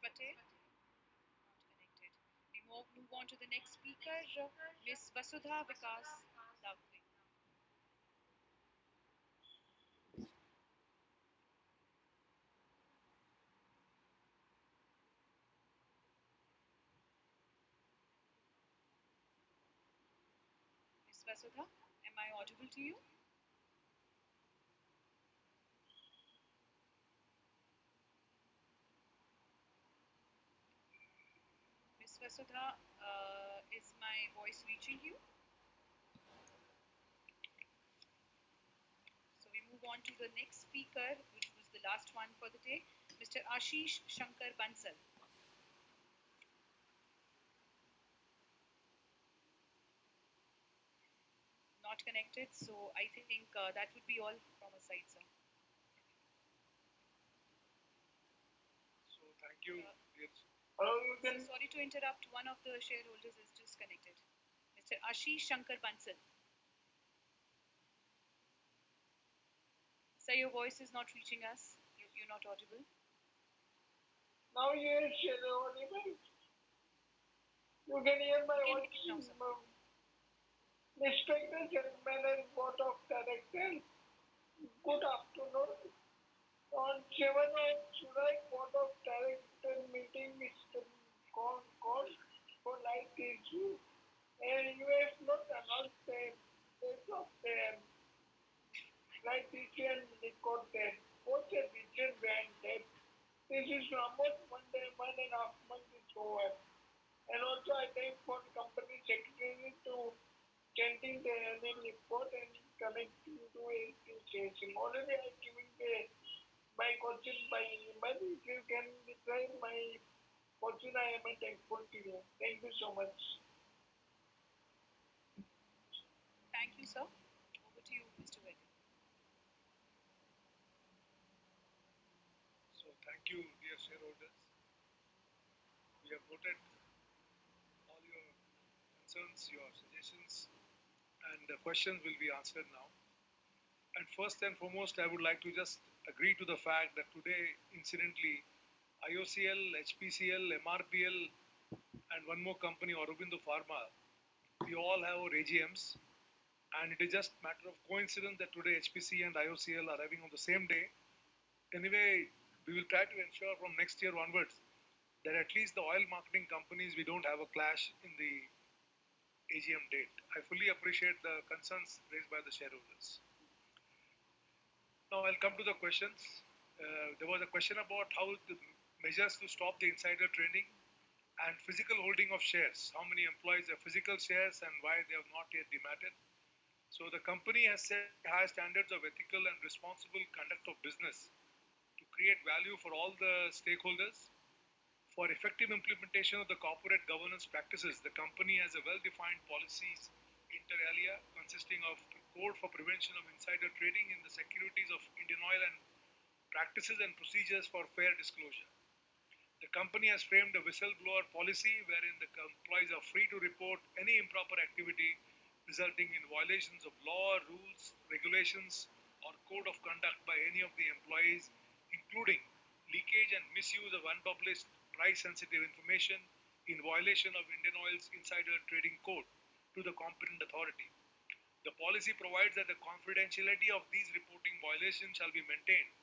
Patel, not connected. We move on to the next speaker, Miss Vasudha Vikas Lavwe. Miss Vasudha, am I audible to you? Miss Vasudha, is my voice reaching you? So we move on to the next speaker, which was the last one for the day, Mr. Ashish Shankar Bansal. Not connected, so I think that would be all from our side, sir. So thank you. Uh, Yes. Sir, sorry to interrupt. One of the shareholders is disconnected. Mr. Ashish Shankar Bansal. Sir, your voice is not reaching us. You're not audible. Now yes, audible. You can hear my We can voice. hear you now, sir. Respected gentlemen and board of directors, good afternoon. On 7 of July, board of directors meeting is called for light issue, and you have not announced the date of the light issue and record date. Both the region and date. This is almost 1.5 months is over. And also I thank for the company secretary to sending the annual report and connecting to a station. Already I giving my question by email. If you can reply my question, I am thankful to you. Thank you so much. Thank you, sir. Over to you, Mr. Vedder. So thank you, dear shareholders. We have noted all your concerns, your suggestions, and the questions will be answered now. And first and foremost, I would like to just agree to the fact that today, incidentally, IOCL, HPCL, MRPL, and one more company, Aurobindo Pharma, we all have our AGMs. And it is just a matter of coincidence that today HPC and IOCL are having on the same day. Anyway, we will try to ensure from next year onwards that at least the oil marketing companies, we don't have a clash in the AGM date. I fully appreciate the concerns raised by the shareholders. Now I'll come to the questions. There was a question about how the measures to stop the insider trading and physical holding of shares. How many employees have physical shares and why they have not yet dematted. So the company has set high standards of ethical and responsible conduct of business to create value for all the stakeholders. For effective implementation of the corporate governance practices, the company has a well-defined policies inter alia consisting of code for prevention of insider trading in the securities of Indian Oil and practices and procedures for fair disclosure. The company has framed a whistleblower policy wherein the employees are free to report any improper activity resulting in violations of law, rules, regulations, or code of conduct by any of the employees, including leakage and misuse of unpublished price sensitive information in violation of Indian Oil's insider trading code to the competent authority. The policy provides that the confidentiality of these reporting violations shall be maintained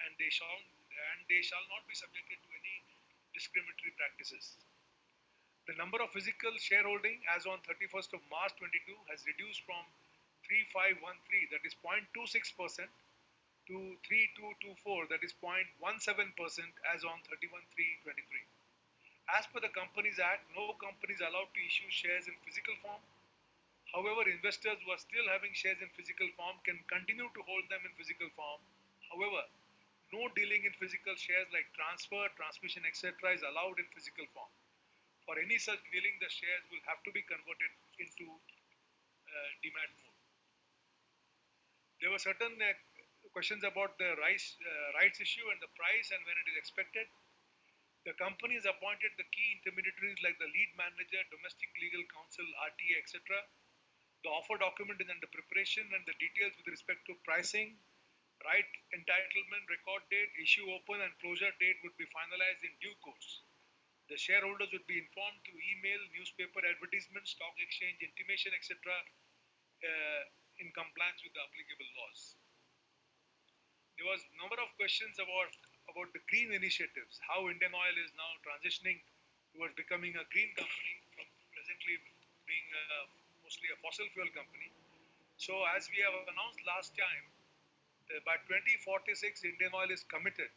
and they shall not be subjected to any discriminatory practices. The number of physical shareholding as on 31st of March 22 has reduced from 3513, that is 0.26%, to 3224, that is 0.17% as on 31/3/23. As per the Companies Act, no company is allowed to issue shares in physical form. However, investors who are still having shares in physical form can continue to hold them in physical form. However, no dealing in physical shares like transfer, transmission, etc. is allowed in physical form. For any such dealing, the shares will have to be converted into demat mode. There were certain questions about the rights issue and the price and when it is expected. The company has appointed the key intermediaries like the lead manager, domestic legal counsel, RTA, etc. The offer document is under preparation and the details with respect to pricing, Right entitlement record date, issue open, and closure date would be finalized in due course. The shareholders would be informed through email, newspaper advertisement, stock exchange intimation, etc., in compliance with the applicable laws. There was a number of questions about the green initiatives, how Indian Oil is now transitioning towards becoming a green company from presently being mostly a fossil fuel company. So, as we have announced last time, by 2046, Indian Oil is committed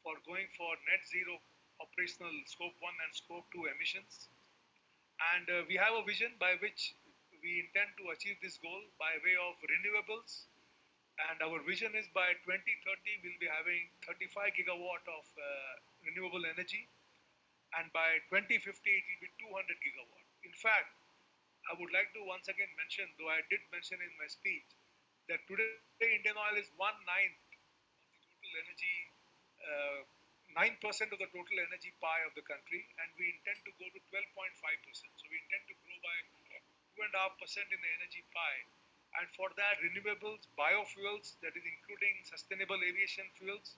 for going for net zero operational scope 1 and scope 2 emissions. And we have a vision by which we intend to achieve this goal by way of renewables. And our vision is by 2030, we'll be having 35 gigawatt of renewable energy. And by 2050, it will be 200 gigawatt. In fact, I would like to once again mention, though I did mention in my speech, that today Indian Oil is 1/9 of the total energy, uh, 9% of the total energy pie of the country, and we intend to go to 12.5%. So we intend to grow by 2.5% in the energy pie. And for that, renewables, biofuels, that is including sustainable aviation fuels,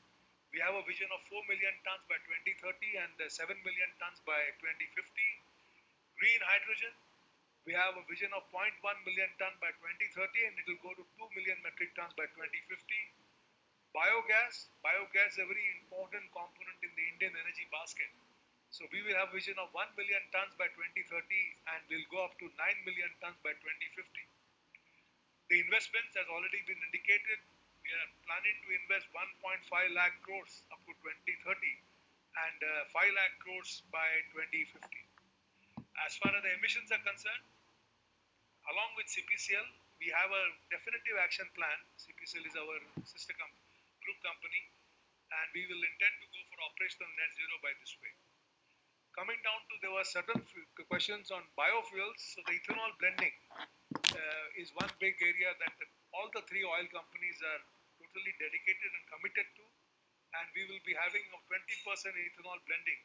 we have a vision of 4 million tons by 2030 and 7 million tons by 2050. Green hydrogen, we have a vision of zero point 0.1 million ton by 2030 and it will go to 2 million metric tons by 2050. Biogas is a very important component in the Indian energy basket. So we will have a vision of 1 million tons by 2030 and will go up to 9 million tons by 2050. The investments has already been indicated. We are planning to invest 1.5 lakh crores up to 2030 and 5 lakh crores by 2050. As far as the emissions are concerned, along with CPCL, we have a definitive action plan. CPCL is our group company, and we will intend to go for operational net zero by this way. Coming down to, there were certain questions on biofuels. So the ethanol blending is one big area that all the three oil companies are totally dedicated and committed to, and we will be having a 20% ethanol blending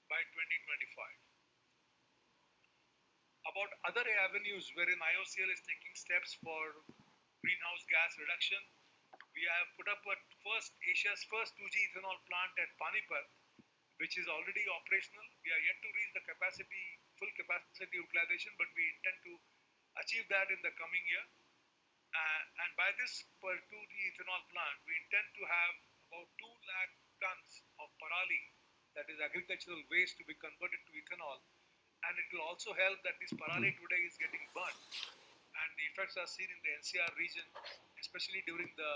by 2025. About other avenues wherein IOCL is taking steps for greenhouse gas reduction, we have put up Asia's first 2G ethanol plant at Panipat, which is already operational. We are yet to reach the full capacity utilization, but we intend to achieve that in the coming year. And by this per 2G ethanol plant, we intend to have about 2 lakh tons of parali, that is agricultural waste, to be converted to ethanol. And it will also help that this parali today is getting burnt, and the effects are seen in the NCR region, especially during the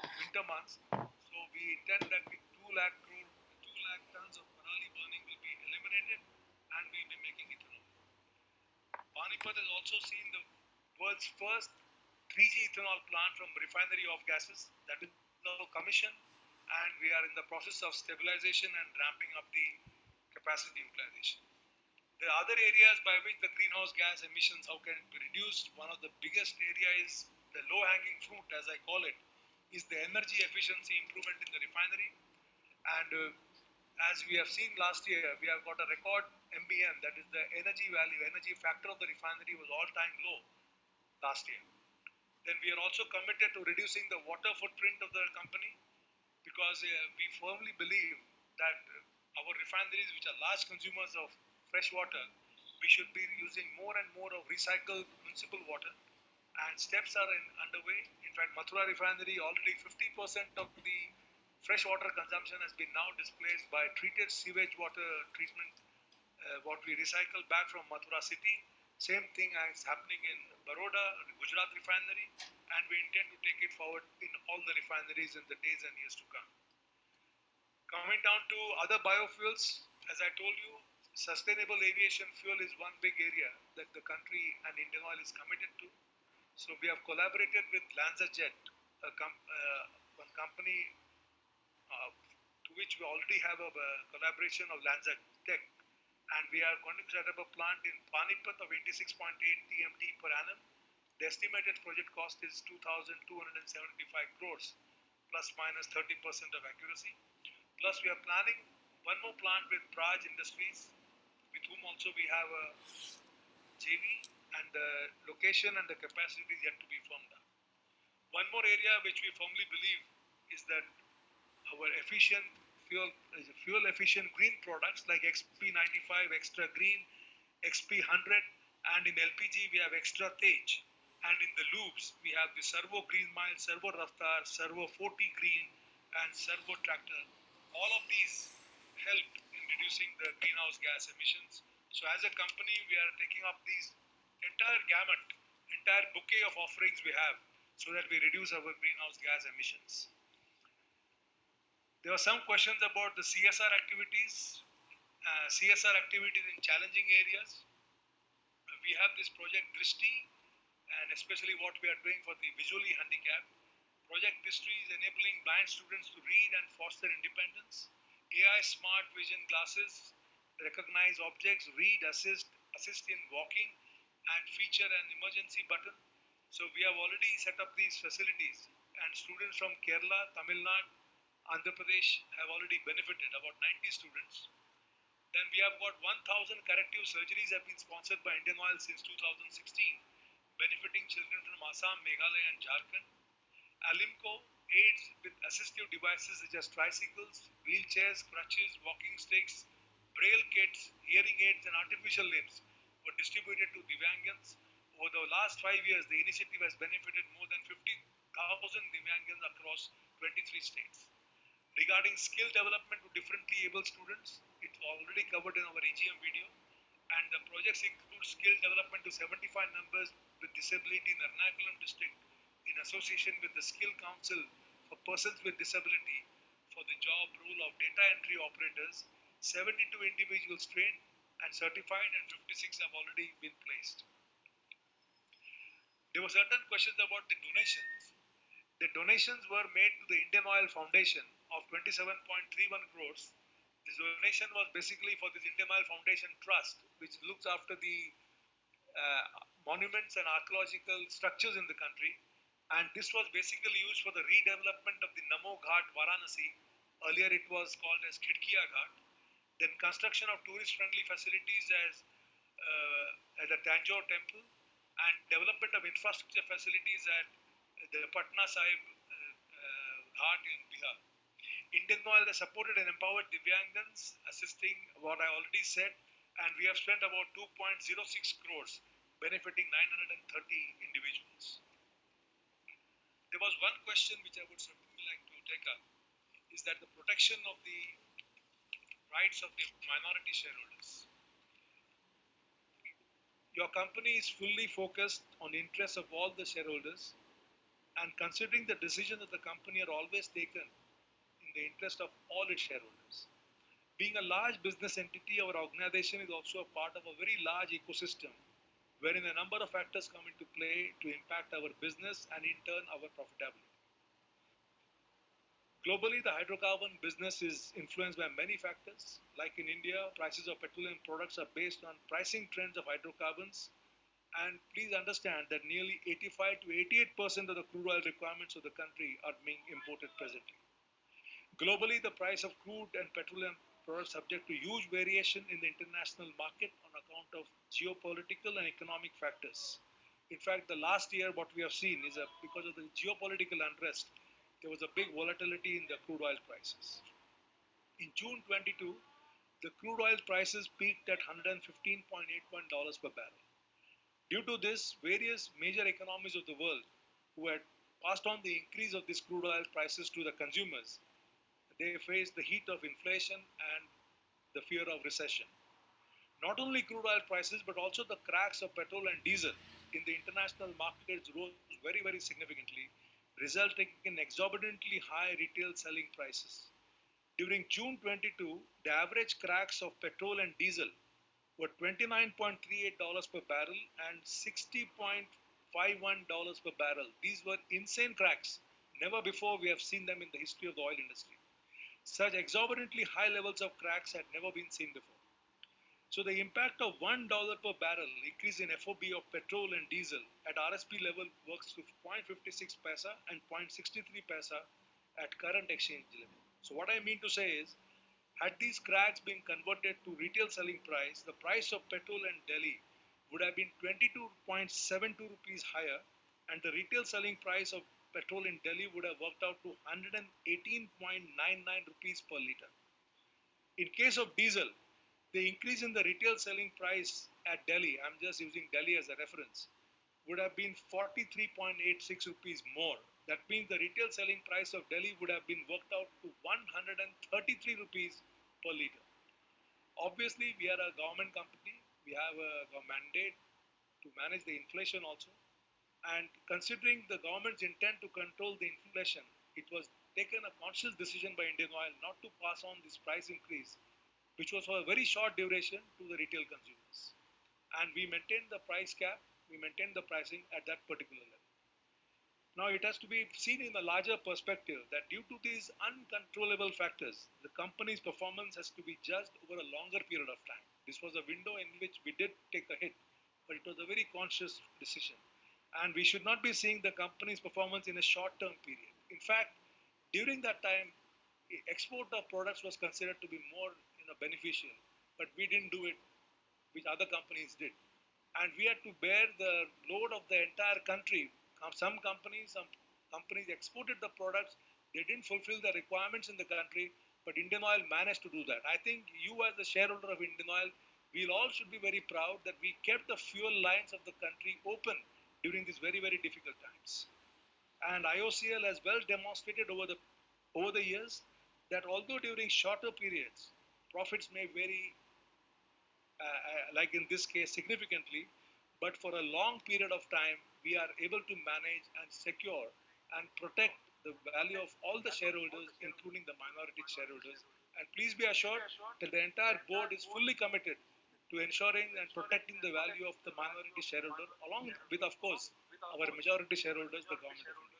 winter months. So we intend that the 2 lakh tons of parali burning will be eliminated, and we'll be making ethanol. Panipat has also seen the world's first 3G ethanol plant from refinery of gases that is now commissioned, and we are in the process of stabilization and ramping up the capacity utilization. The other areas by which the greenhouse gas emissions, how can it be reduced? One of the biggest areas is the low-hanging fruit, as I call it, is the energy efficiency improvement in the refinery. And as we have seen last year, we have got a record MBN, that is the energy value, energy factor of the refinery was all-time low last year. Then we are also committed to reducing the water footprint of the company, because we firmly believe that our refineries, which are large consumers of fresh water, we should be using more and more of recycled municipal water. And steps are underway. In fact, Mathura refinery, already 50% of the fresh water consumption has been now displaced by treated sewage water treatment, what we recycle back from Mathura city. Same thing is happening in Baroda, Gujarat refinery, and we intend to take it forward in all the refineries in the days and years to come. Coming down to other biofuels, as I told you, sustainable aviation fuel is one big area that the country and Indian Oil is committed to. So we have collaborated with LanzaJet, one company to which we already have a collaboration of Lanza Tech, and we are going to set up a plant in Panipat of 86.8 TMT per annum. The estimated project cost is 2,275 crores, plus minus 30% of accuracy. Plus, we are planning one more plant with Praj Industries, with whom also we have a JV, and the location and the capacity is yet to be firmed up. One more area which we firmly believe is that our efficient fuel fuel efficient green products like XP95 Extra Green, XP100, and in LPG we have Extra Tej, and in the lubes we have the Servo Green Mile, Servo Raftar, Servo 40 Green, and Servo Tractor. All of these help in reducing the greenhouse gas emissions. So as a company, we are taking up these entire gamut, entire bouquet of offerings we have so that we reduce our greenhouse gas emissions. There were some questions about the CSR activities, in challenging areas. We have this project Drishti, and especially what we are doing for the visually handicapped. Project Drishti is enabling blind students to read and foster independence. AI smart vision glasses recognize objects, read, assist in walking, and feature an emergency button. So we have already set up these facilities, and students from Kerala, Tamil Nadu, Andhra Pradesh have already benefited, about 90 students. Then we have got 1,000 corrective surgeries have been sponsored by Indian Oil since 2016, benefiting children from Assam, Meghalaya, and Jharkhand. Alimco aids with assistive devices such as tricycles, wheelchairs, crutches, walking sticks, braille kits, hearing aids, and artificial limbs were distributed to Divyangans. Over the last 5 years, the initiative has benefited more than 50,000 Divyangans across 23 states. Regarding skill development to differently able students, it's already covered in our AGM video. And the projects include skill development to 75 members with disability in Ernakulam district in association with the Skill Council for Persons with Disability for the job role of data entry operators. 72 individuals trained and certified, and 56 have already been placed. There were certain questions about the donations. The donations were made to the Indian Oil Foundation of 27.31 crores. This donation was basically for this Indian Oil Foundation Trust, which looks after the uh, monuments and archaeological structures in the country. And this was basically used for the redevelopment of the Namo Ghat Varanasi. Earlier it was called as Khidkiya Ghat. Then construction of tourist-friendly facilities as a Tanjore temple, and development of infrastructure facilities at the Patna Sahib Ghat in Bihar. Indian Oil has supported and empowered Divyangans, assisting what I already said, and we have spent about 2.06 crores, benefiting 930 individuals. There was one question which I would certainly like to take up, is that the protection of the rights of the minority shareholders. Your company is fully focused on the interests of all the shareholders, and considering the decisions of the company are always taken in the interest of all its shareholders. Being a large business entity, our organization is also a part of a very large ecosystem wherein a number of factors come into play to impact our business and in turn our profitability. Globally, the hydrocarbon business is influenced by many factors. Like in India, prices of petroleum products are based on pricing trends of hydrocarbons. And please understand that nearly 85 to 88% of the crude oil requirements of the country are being imported presently. Globally, the price of crude and petroleum products subject to huge variation in the international market on account of geopolitical and economic factors. In fact, the last year, what we have seen is that because of the geopolitical unrest, there was a big volatility in the crude oil prices. In June 22, the crude oil prices peaked at $115.81 per barrel. Due to this, various major economies of the world who had passed on the increase of these crude oil prices to the consumers, they faced the heat of inflation and the fear of recession. Not only crude oil prices, but also the cracks of petrol and diesel in the international markets rose very, very significantly, resulting in exorbitantly high retail selling prices. During June 22, the average cracks of petrol and diesel were $29.38 per barrel and $60.51 per barrel. These were insane cracks. Never before we have seen them in the history of the oil industry. Such exorbitantly high levels of cracks had never been seen before. So the impact of $1 per barrel increase in FOB of petrol and diesel at RSP level works to 0.56 paisa and 0.63 paisa at current exchange level. So what I mean to say is, had these cracks been converted to retail selling price, the price of petrol in Delhi would have been 22.72 rupees higher, and the retail selling price of petrol in Delhi would have worked out to 118.99 rupees per liter. In case of diesel, the increase in the retail selling price at Delhi, I'm just using Delhi as a reference, would have been 43.86 rupees more. That means the retail selling price of Delhi would have been worked out to 133 rupees per liter. Obviously, we are a government company. We have a mandate to manage the inflation also. And considering the government's intent to control the inflation, it was taken a conscious decision by Indian Oil not to pass on this price increase, which was for a very short duration to the retail consumers. And we maintained the price cap, we maintained the pricing at that particular level. Now it has to be seen in a larger perspective that due to these uncontrollable factors, the company's performance has to be judged over a longer period of time. This was a window in which we did take a hit, but it was a very conscious decision. And we should not be seeing the company's performance in a short term period. In fact, during that time, export of products was considered to be more beneficial, but we didn't do it, which other companies did. And we had to bear the load of the entire country. Some companies exported the products, they didn't fulfill the requirements in the country, but Indian Oil managed to do that. I think you, as the shareholder of Indian Oil, we all should be very proud that we kept the fuel lines of the country open during these very, very difficult times. And IOCL has well demonstrated over the years that although during shorter periods profits may vary, like in this case, significantly. But for a long period of time, we are able to manage and secure and protect the value of all the shareholders, including the minority shareholders. And please be assured that the entire board is fully committed to ensuring and protecting the value of the minority shareholder, along with, of course, our majority shareholders, the government of India.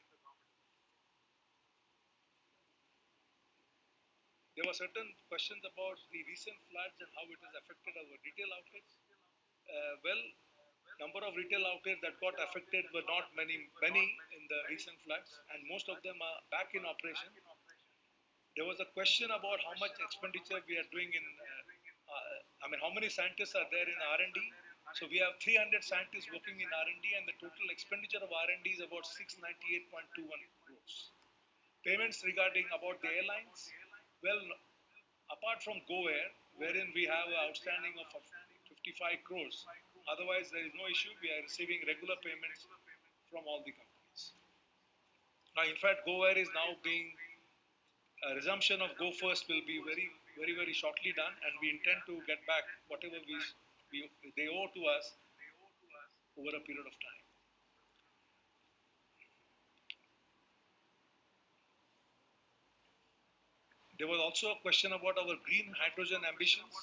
There were certain questions about the recent floods and how it has affected our retail outlets. Well, number of retail outlets that got affected were not many in the recent floods, and most of them are back in operation. There was a question about how much expenditure we are doing in. How many scientists are there in R&D? So we have 300 scientists working in R&D, and the total expenditure of R&D is about 698.21 crores. Payments regarding about the airlines. Well, apart from Go Air, wherein we have an outstanding of 55 crores. Otherwise, there is no issue. We are receiving regular payments from all the companies. Now, in fact, Go Air is now being a resumption of Go First will be very, very, very shortly done, and we intend to get back whatever they owe to us over a period of time. There was also a question about our green hydrogen ambitions.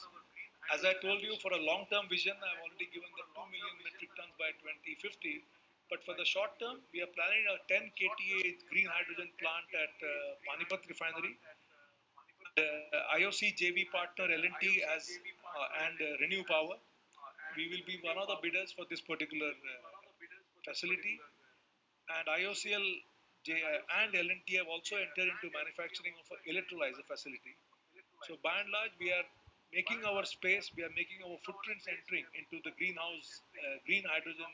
As I told you, for a long-term vision, I've already given the 2 million metric tons by 2050. But for the short term, we are planning a 10 kTA green hydrogen plant at Panipat refinery. IOC JV partner L&T and Renew Power. We will be one of the bidders for this particular facility. And IOCL and L&T have also entered into manufacturing of an electrolyzer facility. So by and large, we are making our space, we are making our footprints entering into the green hydrogen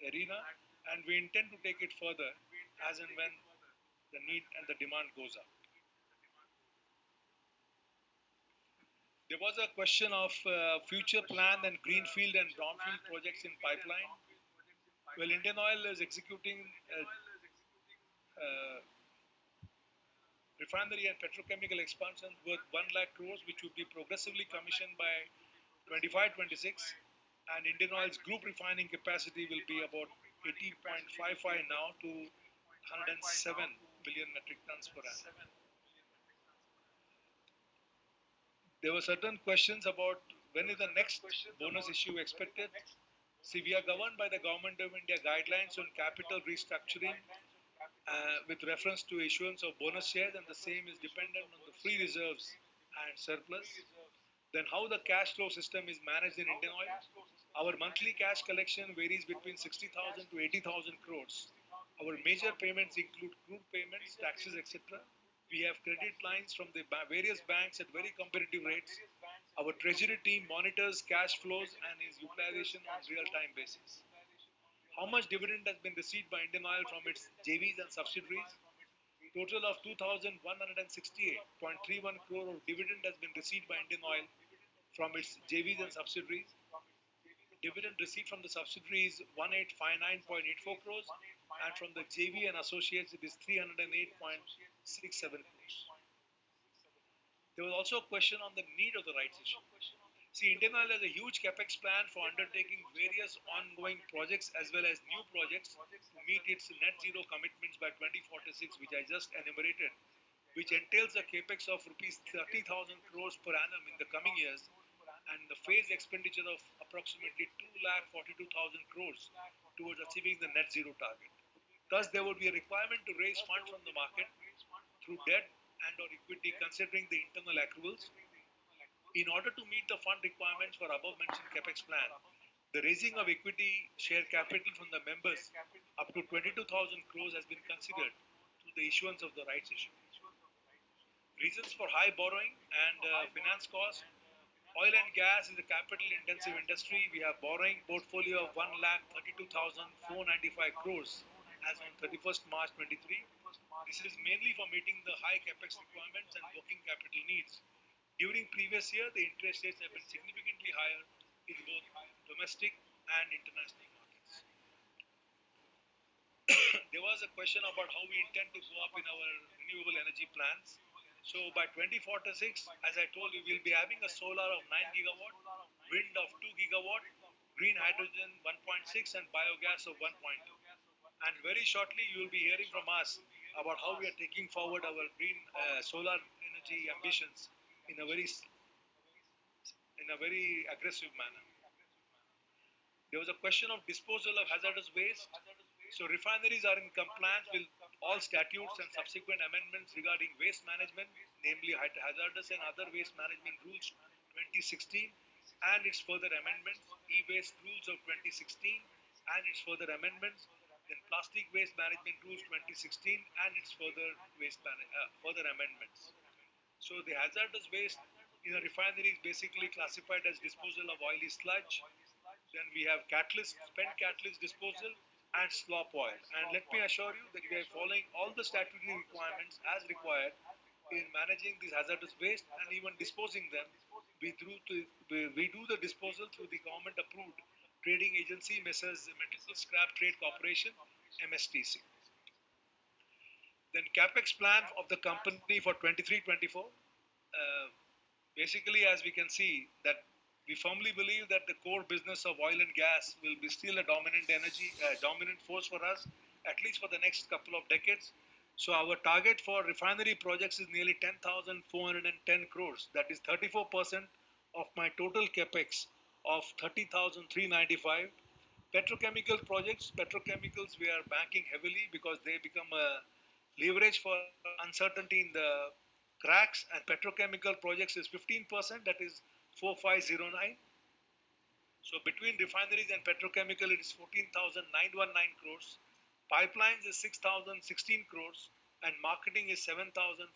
arena, and we intend to take it further as and when the need and the demand goes up. There was a question of future plan and greenfield and brownfield projects in pipeline. Well, Indian Oil is executing refinery and petrochemical expansion worth 1 lakh crores, which would be progressively commissioned by 25-26. And Indian Oil's group refining capacity will be about 80.55 now to 107 million metric tons per annum. There were certain questions about when is the next bonus issue expected. See, we are governed by the Government of India guidelines on capital restructuring with reference to issuance of bonus shares, and the same is dependent on the free reserves and surplus. Then how the cash flow system is managed in Indian Oil. Our monthly cash collection varies between 60,000 to 80,000 crores. Our major payments include crude payments, taxes, etc. We have credit lines from the various banks at very competitive rates. Our treasury team monitors cash flows and is utilization on real-time basis. How much dividend has been received by Indian Oil from its JVs and subsidiaries? Total of 2,168.31 crore of dividend has been received by Indian Oil from its JVs and subsidiaries. Dividend received from the subsidiary is 1859.84 crores, and from the JV and associates it is 308.67 crores. There was also a question on the need of the rights issue. See, Indian Oil has a huge capex plan for undertaking various ongoing projects as well as new projects to meet its net zero commitments by 2046, which I just enumerated, which entails a capex of rupees 30,000 crores per annum in the coming years and the phased expenditure of approximately 2,42,000 crores towards achieving the net zero target. Thus, there would be a requirement to raise funds from the market through debt and or equity considering the internal accruals. In order to meet the fund requirements for above mentioned capex plan, the raising of equity share capital from the members up to 22,000 crores has been considered through the issuance of the rights issue. Reasons for high borrowing and finance costs. Oil and gas is a capital intensive industry. We have borrowing portfolio of 1,32,495 crores as on 31st March 23. This is mainly for meeting the high capex requirements and working capital needs. During previous year, the interest rates have been significantly higher in both domestic and international markets. There was a question about how we intend to go up in our renewable energy plans. So by 2046, as I told you, we'll be having a solar of 9 gigawatt, wind of 2 gigawatt, green hydrogen 1.6 and biogas of 1.2. And very shortly, you will be hearing from us about how we are taking forward our green solar energy ambitions in a very aggressive manner. There was a question of disposal of hazardous waste. So refineries are in compliance with all statutes and subsequent amendments regarding waste management, namely hazardous and other waste management rules 2016 and its further amendments, e-waste rules of 2016 and its further amendments, then plastic waste management rules 2016 and its further amendments. So the hazardous waste in a refinery is basically classified as disposal of oily sludge. Then we have catalyst, spent catalyst disposal, and slop oil. And let me assure you that we are following all the statutory requirements as required in managing these hazardous waste and even disposing them. We do the disposal through the government approved trading agency, Messrs. Metal Scrap Trade Corporation, MSTC. Then capex plan of the company for 23-24. Basically, as we can see, that we firmly believe that the core business of oil and gas will be still a dominant force for us, at least for the next couple of decades. So our target for refinery projects is nearly 10,410 crores. That is 34% of my total capex of 30,395. Petrochemical projects, petrochemicals we are banking heavily because they become a leverage for uncertainty in the cracks, and petrochemical projects is 15%, that is 4509. So between refineries and petrochemical it is 14,919 crores. Pipelines is 6,016 crores and marketing is 7,521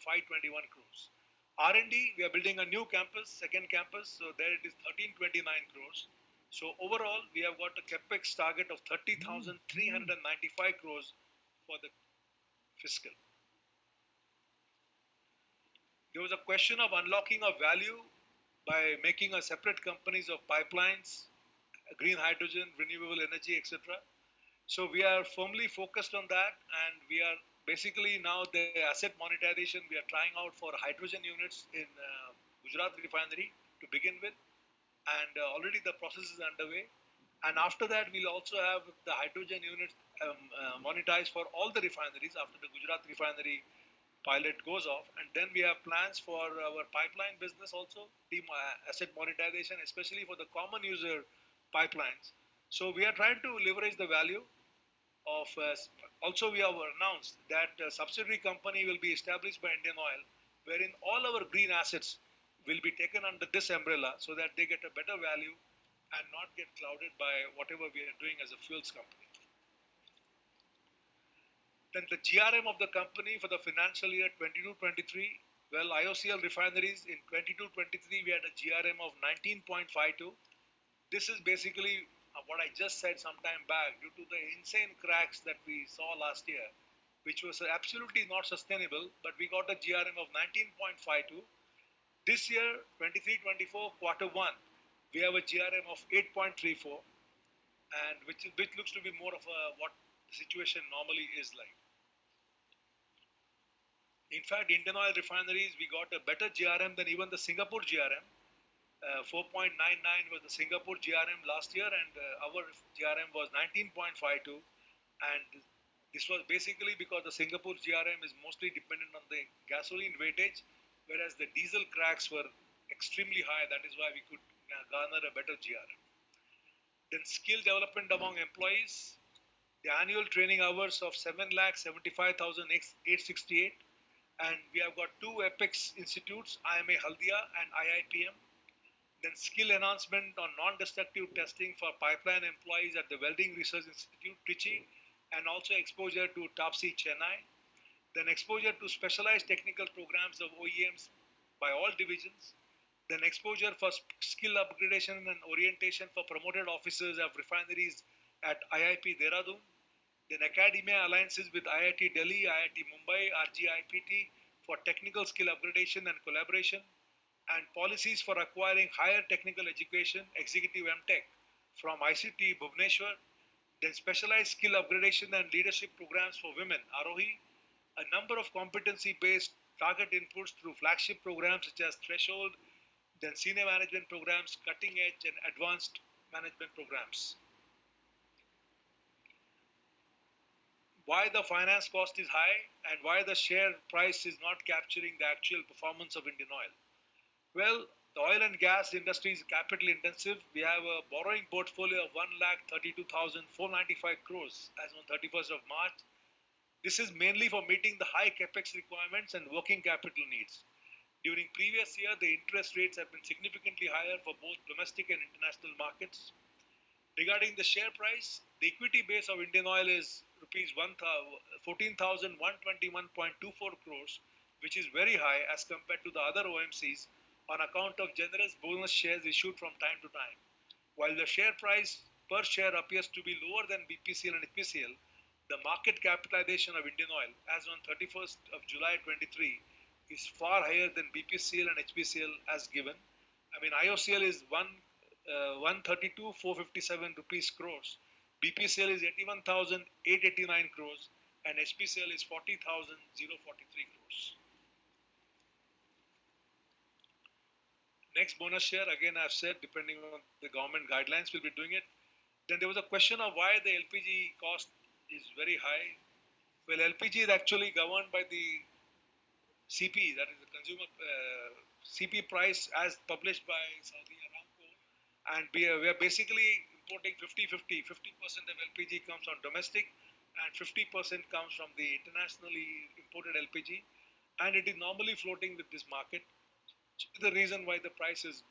crores. R&D, we are building a new campus, second campus, so there it is 1329 crores. So overall, we have got a capex target of 30,395 crores for the fiscal. There was a question of unlocking of value by making a separate companies of pipelines, green hydrogen, renewable energy, etc. So we are firmly focused on that, and we are basically now the asset monetization we are trying out for hydrogen units in Gujarat refinery to begin with, and already the process is underway. And after that, we'll also have the hydrogen units monetized for all the refineries after the Gujarat refinery pilot goes off. And then we have plans for our pipeline business also, asset monetization, especially for the common user pipelines. So we are trying to leverage the value of, also we have announced that a subsidiary company will be established by Indian Oil, wherein all our green assets will be taken under this umbrella so that they get a better value and not get clouded by whatever we are doing as a fuels company. Then the GRM of the company for the financial year 22-23, well, IOCL refineries in 22-23 we had a GRM of 19.52. This is basically what I just said some time back, due to the insane cracks that we saw last year, which was absolutely not sustainable, but we got a GRM of 19.52. This year, 23-24, quarter one, we have a GRM of 8.34, and which looks to be more of a what the situation normally is like. In fact, Indian oil refineries, we got a better GRM than even the Singapore GRM. 4.99 was the Singapore GRM last year, and our GRM was 19.52. And this was basically because the Singapore GRM is mostly dependent on the gasoline weightage, whereas the diesel cracks were extremely high. That is why we could garner a better GRM. Then skill development among employees, the annual training hours of 7,75,868, and we have got two Apex institutes, IMA Haldia and IIPM. Then skill enhancement on non-destructive testing for pipeline employees at the Welding Research Institute, Trichy, and also exposure to TOPSy, Chennai. Then exposure to specialized technical programs of OEMs by all divisions. Then exposure for skill upgradation and orientation for promoted officers of refineries at IIP Dehradun. Then academia alliances with IIT Delhi, IIT Mumbai, RGIPT for technical skill upgradation and collaboration, and policies for acquiring higher technical education, executive MTech from ICT Bhubaneswar, then specialized skill upgradation and leadership programs for women, Arohi, a number of competency based target inputs through flagship programs such as Threshold, then senior management programs, cutting edge and advanced management programs. Why the finance cost is high and why the share price is not capturing the actual performance of Indian Oil. Well, the oil and gas industry is capital intensive. We have a borrowing portfolio of 1,32,495 crores as on 31st of March. This is mainly for meeting the high capex requirements and working capital needs. During previous year, the interest rates have been significantly higher for both domestic and international markets. Regarding the share price, the equity base of Indian Oil is rupees 14,121.24 crores, which is very high as compared to the other OMCs on account of generous bonus shares issued from time to time. While the share price per share appears to be lower than BPCL and HPCL, the market capitalization of Indian Oil as on 31st of July 23 is far higher than BPCL and HPCL as given. I mean, IOCL is 132,457 rupees crores. BPCL is 81,889 crores and HPCL is 40,043 crores. Next bonus share, again I've said, depending on the government guidelines, we'll be doing it. Then there was a question of why the LPG cost is very high. Well, LPG is actually governed by the CP, that is the consumer CP price as published by Saudi Aramco, and we are basically importing 50-50. 50% of LPG comes from domestic, and 50% comes from the internationally imported LPG, and it is normally floating with this market. Which is the reason why the price is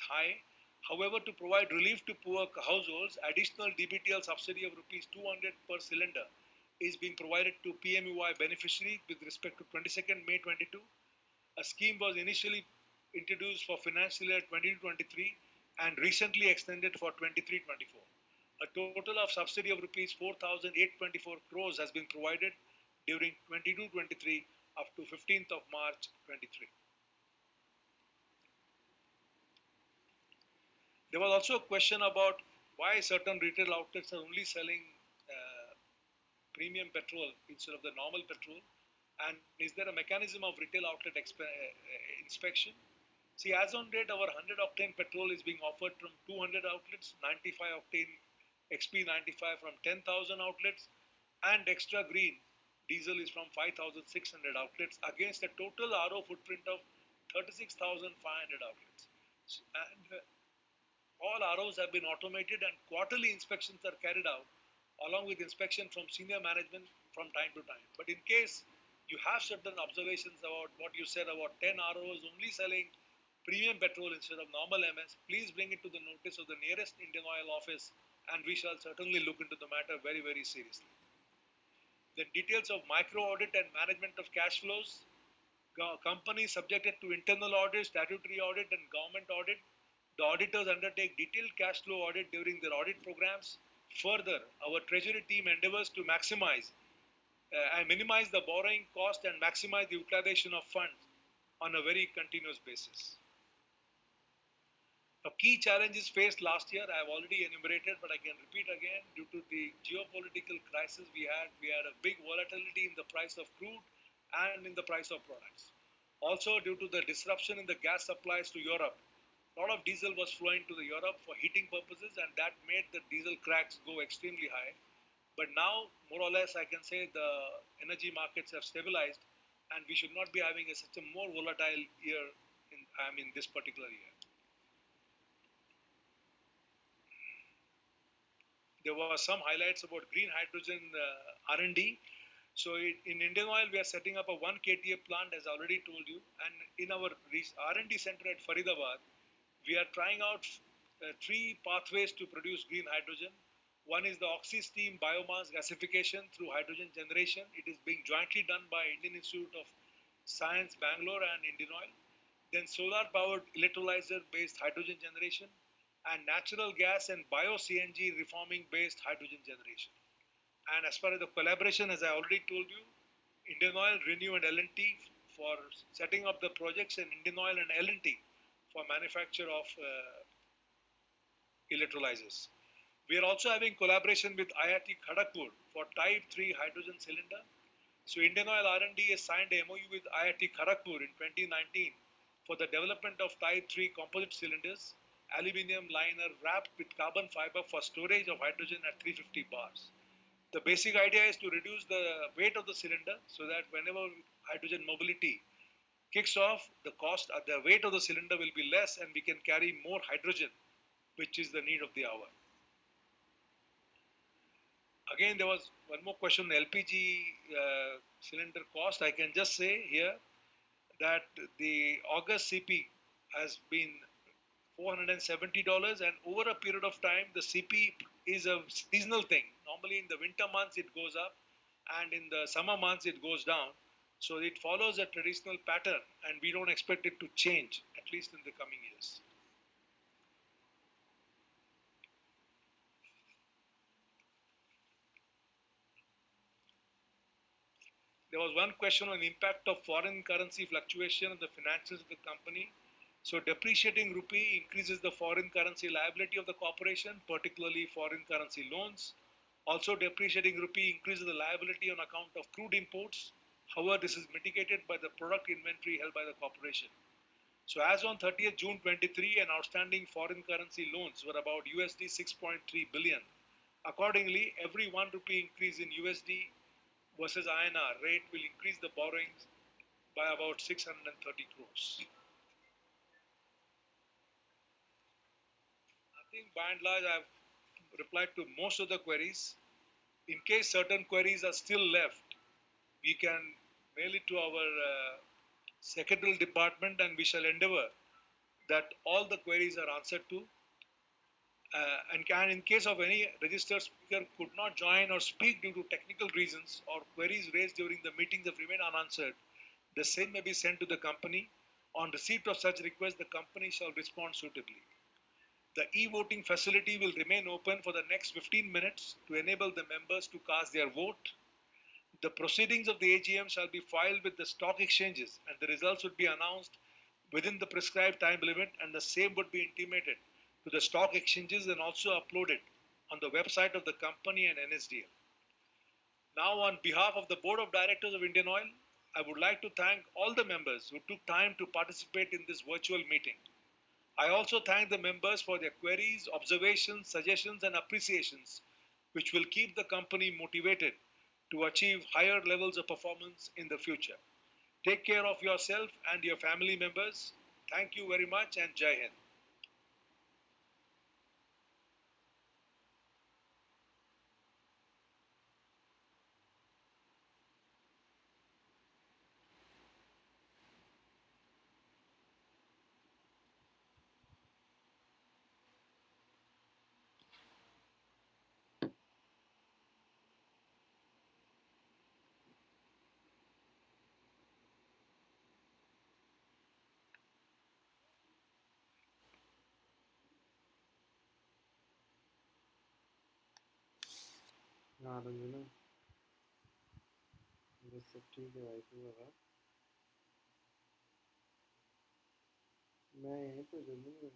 high. However, to provide relief to poor households, additional DBTL subsidy of rupees 200 per cylinder is being provided to PMUY beneficiaries with respect to 22nd May 22. A scheme was initially introduced for financial year 2023 and recently extended for 23-24. A total of subsidy of rupees 4,824 crores has been provided during 22-23 up to 15th of March 23. There was also a question about why certain retail outlets are only selling premium petrol instead of the normal petrol, and is there a mechanism of retail outlet inspection? See, as on date, our 100 octane petrol is being offered from 200 outlets, 95 octane XP95 from 10,000 outlets, and extra green diesel is from 5,600 outlets against a total RO footprint of 36,500 outlets. And all ROs have been automated and quarterly inspections are carried out along with inspection from senior management from time to time. But in case you have certain observations about what you said about 10 ROs only selling premium petrol instead of normal MS, please bring it to the notice of the nearest Indian Oil office and we shall certainly look into the matter very, very seriously. The details of micro audit and management of cash flows, companies subjected to internal audit, statutory audit and government audit. The auditors undertake detailed cash flow audit during their audit programs. Further, our treasury team endeavors to maximize and minimize the borrowing cost and maximize the utilization of funds on a very continuous basis. Now, key challenges faced last year I have already enumerated, but I can repeat again. Due to the geopolitical crisis we had a big volatility in the price of crude and in the price of products. Also, due to the disruption in the gas supplies to Europe, a lot of diesel was flowing to the Europe for heating purposes, and that made the diesel cracks go extremely high. But now, more or less, I can say the energy markets have stabilized, and we should not be having such a more volatile year this particular year. There were some highlights about green hydrogen R&D. So in Indian Oil, we are setting up a 1 KTA plant, as I already told you, and in our R&D center at Faridabad, we are trying out three pathways to produce green hydrogen. One is the oxy-steam biomass gasification through hydrogen generation. It is being jointly done by Indian Institute of Science, Bangalore, and Indian Oil. Then solar-powered electrolyzer-based hydrogen generation, and natural gas and bio-CNG reforming-based hydrogen generation. And as far as the collaboration, as I already told you, Indian Oil, Renew, and L&T for setting up the projects, and Indian Oil and L&T for manufacture of electrolyzers. We are also having collaboration with IIT Kharagpur for Type 3 hydrogen cylinder. So Indian Oil R&D has signed a MOU with IIT Kharagpur in 2019 for the development of Type 3 composite cylinders, aluminium liner wrapped with carbon fiber for storage of hydrogen at 350 bars. The basic idea is to reduce the weight of the cylinder so that whenever hydrogen mobility kicks off, the weight of the cylinder will be less and we can carry more hydrogen, which is the need of the hour. Again, there was one more question on LPG cylinder cost. I can just say here that the August CP has been $470, and over a period of time, the CP is a seasonal thing. Normally, in the winter months, it goes up, and in the summer months, it goes down. So it follows a traditional pattern, and we don't expect it to change, at least in the coming years. There was one question on the impact of foreign currency fluctuation on the financials of the company. So depreciating rupee increases the foreign currency liability of the corporation, particularly foreign currency loans. Also, depreciating rupee increases the liability on account of crude imports. However, this is mitigated by the product inventory held by the corporation. So as on 30th June 23, an outstanding foreign currency loans were about USD 6.3 billion. Accordingly, every 1 rupee increase in USD versus INR rate will increase the borrowings by about 630 crores. I think by and large I've replied to most of the queries. In case certain queries are still left, we can mail it to our secretarial department and we shall endeavor that all the queries are answered to. And in case of any registered speaker could not join or speak due to technical reasons or queries raised during the meeting that remain unanswered, the same may be sent to the company. On receipt of such request, the company shall respond suitably. The e-voting facility will remain open for the next 15 minutes to enable the members to cast their vote. The proceedings of the AGM shall be filed with the stock exchanges and the results would be announced within the prescribed time limit, and the same would be intimated to the stock exchanges and also uploaded on the website of the company and NSDL. Now, on behalf of the Board of Directors of Indian Oil, I would like to thank all the members who took time to participate in this virtual meeting. I also thank the members for their queries, observations, suggestions, and appreciations, which will keep the company motivated to achieve higher levels of performance in the future. Take care of yourself and your family members. Thank you very much, and Jai Hind. हाँ रंजना, बस सब ठीक है भाई, तू बता। मैं यहीं पे जम्मू में।